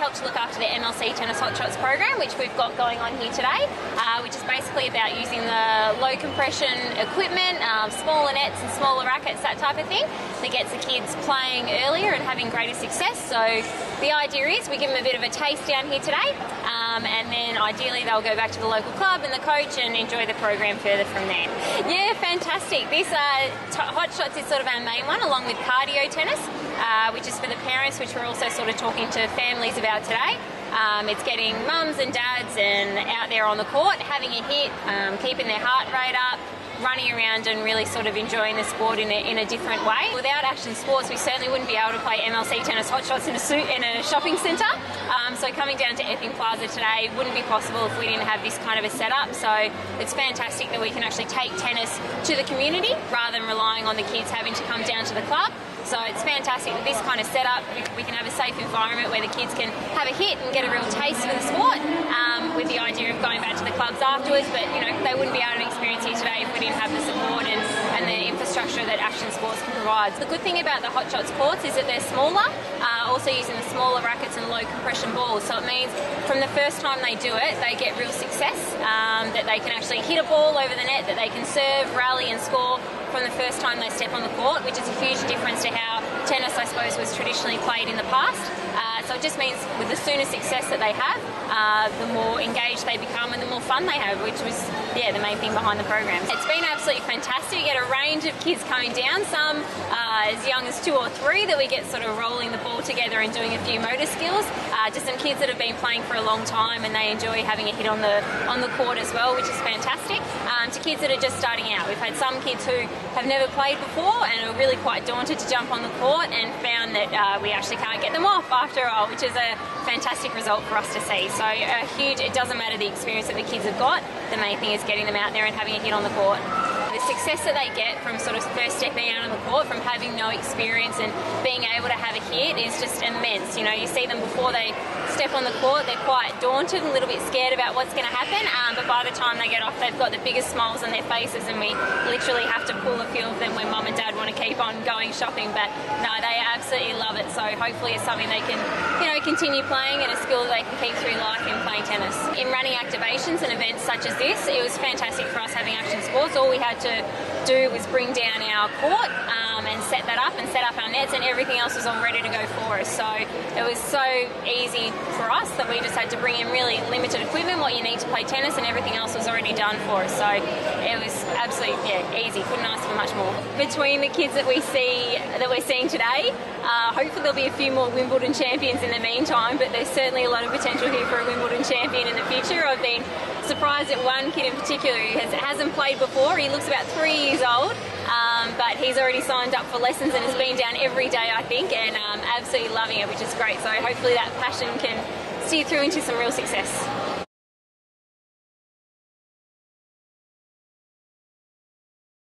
help to look after the MLC Tennis Hot Shots program, which we've got going on here today, which is basically about using the low compression equipment, smaller nets and smaller rackets, that type of thing, that gets the kids playing earlier and having greater success. So the idea is we give them a bit of a taste down here today, and then ideally they'll go back to the local club and the coach and enjoy the program further from there. Yeah, fantastic. This Hot Shots is sort of our main one, along with cardio tennis, which is for the parents, which we're also sort of talking to families about today. It's getting mums and dads and out there on the court, having a hit, keeping their heart rate up, running around and really sort of enjoying the sport in a different way. Without Action Sports, we certainly wouldn't be able to play MLC Tennis Hot Shots in a shopping centre. So coming down to Epping Plaza today wouldn't be possible if we didn't have this kind of a setup. So it's fantastic that we can actually take tennis to the community rather than relying on the kids having to come down to the club. So it's fantastic with this kind of setup. We can have a safe environment where the kids can have a hit and get a real taste for the sport, with the idea of going back to the clubs afterwards. But you know, they wouldn't be able to experience here today if we didn't have the support and the infrastructure that Action Sports can provide. The good thing about the Hot Shots courts is that they're smaller, also using the smaller rackets and low compression balls. So it means from the first time they do it, they get real success, that they can actually hit a ball over the net, that they can serve, rally and score from the first time they step on the court, which is a huge difference to how tennis, I suppose, was traditionally played in the past. So it just means with the sooner success that they have, the more engaged they become and the more fun they have, which was, yeah, the main thing behind the program. It's been absolutely fantastic. You get a range of kids coming down, some as young as 2 or 3, that we get sort of rolling the ball together and doing a few motor skills. Just some kids that have been playing for a long time and they enjoy having a hit on the court as well, which is fantastic. To kids that are just starting out. We've had some kids who have never played before and are really quite daunted to jump on the court, and found that we actually can't get them off after a while, which is a fantastic result for us to see. So it doesn't matter the experience that the kids have got, the main thing is getting them out there and having a hit on the court. The success that they get from sort of first stepping out on the court, from having no experience and being able to have a hit, is just immense. You know, you see them before they step on the court, they're quite daunted, a little bit scared about what's going to happen, but by the time they get off, they've got the biggest smiles on their faces, and we literally have to pull a few of them when mum and dad want to keep on going shopping. But no, they absolutely love it, so hopefully it's something they can, you know, continue playing, and a skill that they can keep through life in playing tennis. In running activations and events such as this, it was fantastic for us having Action Sports. All we had to do was bring down our court and set that up and set up our nets, and everything else was all ready to go for us. So it was so easy for us that we just had to bring in really limited equipment, what you need to play tennis, and everything else was already done for us. So it was absolutely, easy. Couldn't ask for much more. Between the kids that we're seeing today, hopefully there'll be a few more Wimbledon champions in the meantime, but there's certainly a lot of potential here for a Wimbledon champion in the future. I've been surprised at one kid in particular who hasn't played before. He looks about 3 years old, but he's already signed up for lessons and has been down every day, I think, and absolutely loving it, which is great. So hopefully that passion can steer through into some real success.